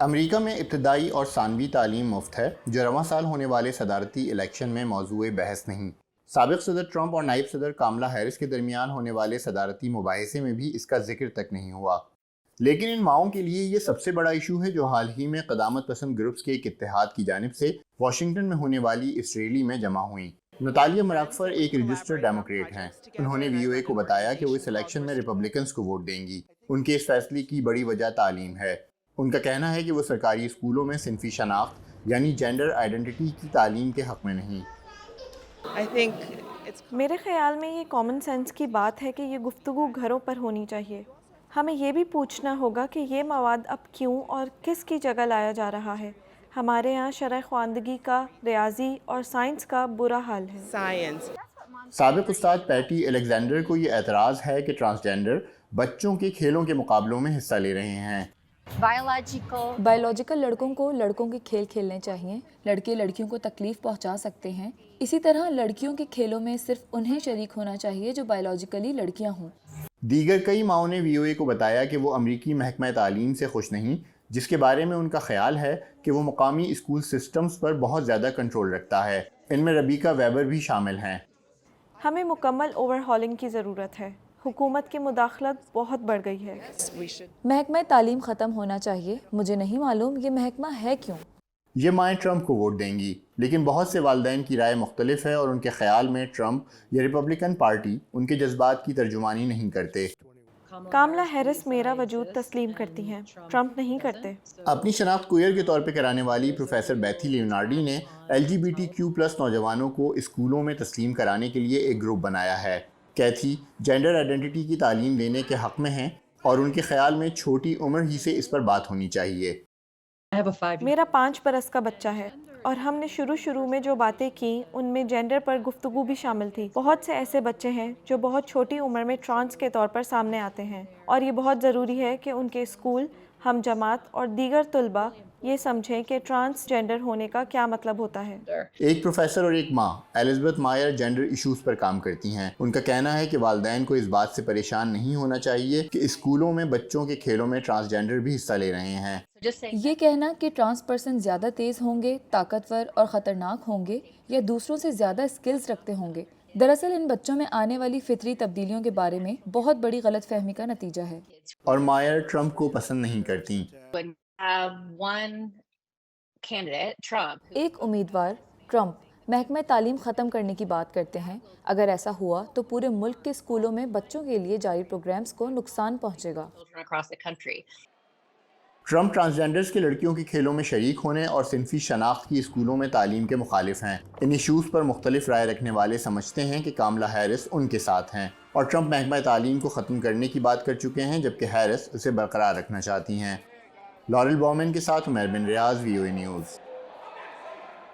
امریکہ میں ابتدائی اور ثانوی تعلیم مفت ہے، جو رواں سال ہونے والے صدارتی الیکشن میں موضوع بحث نہیں۔ سابق صدر ٹرمپ اور نائب صدر کاملا ہیرس کے درمیان ہونے والے صدارتی مباحثے میں بھی اس کا ذکر تک نہیں ہوا، لیکن ان ماؤں کے لیے یہ سب سے بڑا ایشو ہے جو حال ہی میں قدامت پسند گروپس کے ایک اتحاد کی جانب سے واشنگٹن میں ہونے والی اس ریلی میں جمع ہوئیں۔ نتالیہ مراکفر ایک رجسٹرڈ ڈیموکریٹ ہیں۔ انہوں نے وی او اے کو بتایا کہ وہ اس الیکشن میں ریپبلکنز کو ووٹ دیں گی۔ ان کے اس فیصلے کی بڑی وجہ تعلیم ہے۔ ان کا کہنا ہے کہ وہ سرکاری اسکولوں میں صنفی شناخت یعنی جینڈر آئیڈینٹی کی تعلیم کے حق میں نہیں۔ میرے خیال میں یہ کامن سینس کی بات ہے کہ یہ گفتگو گھروں پر ہونی چاہیے۔ ہمیں یہ بھی پوچھنا ہوگا کہ یہ مواد اب کیوں اور کس کی جگہ لایا جا رہا ہے۔ ہمارے ہاں شرح خواندگی کا، ریاضی اور سائنس کا برا حال ہے۔ سابق استاد پیٹی الیگزینڈر کو یہ اعتراض ہے کہ ٹرانسجینڈر بچوں کے کھیلوں کے مقابلوں میں حصہ لے رہے ہیں۔ بائیولوجیکل لڑکوں کو لڑکوں کے کھیل کھیلنے چاہیے، لڑکے لڑکیوں کو تکلیف پہنچا سکتے ہیں۔ اسی طرح لڑکیوں کے کھیلوں میں صرف انہیں شریک ہونا چاہیے جو بائیولوجیکلی لڑکیاں ہوں۔ دیگر کئی ماؤں نے وی او اے کو بتایا کہ وہ امریکی محکمہ تعلیم سے خوش نہیں، جس کے بارے میں ان کا خیال ہے کہ وہ مقامی اسکول سسٹمز پر بہت زیادہ کنٹرول رکھتا ہے۔ ان میں ربیکا ویبر بھی شامل ہیں۔ ہمیں مکمل اوور ہالنگ کی ضرورت ہے۔ حکومت کی مداخلت بہت بڑھ گئی ہے۔ محکمہ تعلیم ختم ہونا چاہیے۔ مجھے نہیں معلوم یہ محکمہ ہے کیوں۔ یہ مائیں ٹرمپ کو ووٹ دیں گی، لیکن بہت سے والدین کی رائے مختلف ہے اور ان کے خیال میں ٹرمپ یا ریپبلکن پارٹی ان کے جذبات کی ترجمانی نہیں کرتے۔ کاملا ہیرس میرا وجود تسلیم کرتی ہیں، ٹرمپ نہیں کرتے۔ اپنی شناخت کوئر کے طور پہ کرانے والی پروفیسر بیتھی لیونارڈی نے LGBTQ+ نوجوانوں کو اسکولوں میں تسلیم کرانے کے لیے ایک گروپ بنایا ہے۔ کیتھی جینڈر آئیڈینٹی کی تعلیم دینے کے حق میں ہیں اور ان کے خیال میں چھوٹی عمر ہی سے اس پر بات ہونی چاہیے۔ میرا 5 برس کا بچہ ہے اور ہم نے شروع میں جو باتیں کیں ان میں جینڈر پر گفتگو بھی شامل تھی۔ بہت سے ایسے بچے ہیں جو بہت چھوٹی عمر میں ٹرانس کے طور پر سامنے آتے ہیں اور یہ بہت ضروری ہے کہ ان کے اسکول، ہم جماعت اور دیگر طلباء یہ سمجھیں کہ ٹرانس جینڈر ہونے کا کیا مطلب ہوتا ہے۔ ایک پروفیسر اور ایک ماں ایلزبتھ مائر جینڈر ایشوز پر کام کرتی ہیں۔ ان کا کہنا ہے کہ والدین کو اس بات سے پریشان نہیں ہونا چاہیے کہ اسکولوں میں بچوں کے کھیلوں میں ٹرانسجینڈر بھی حصہ لے رہے ہیں۔ یہ کہنا کہ ٹرانس پرسن زیادہ تیز ہوں گے، طاقتور اور خطرناک ہوں گے یا دوسروں سے زیادہ اسکلز رکھتے ہوں گے، دراصل ان بچوں میں آنے والی فطری تبدیلیوں کے بارے میں بہت بڑی غلط فہمی کا نتیجہ ہے۔ اور مائر ٹرمپ کو پسند نہیں کرتی۔ ایک امیدوار ٹرمپ محکمہ تعلیم ختم کرنے کی بات کرتے ہیں۔ اگر ایسا ہوا تو پورے ملک کے اسکولوں میں بچوں کے لیے جاری پروگرامز کو نقصان پہنچے گا۔ ٹرمپ ٹرانسجینڈرز کے لڑکیوں کے کھیلوں میں شریک ہونے اور صنفی شناخت کی اسکولوں میں تعلیم کے مخالف ہیں۔ ان ایشوز پر مختلف رائے رکھنے والے سمجھتے ہیں کہ کاملا ہیرس ان کے ساتھ ہیں اور ٹرمپ محکمہ تعلیم کو ختم کرنے کی بات کر چکے ہیں، جبکہ ہیرس اسے برقرار رکھنا چاہتی ہیں۔ لارل بومن کے ساتھ عمیر بن ریاض، وی او اے نیوز۔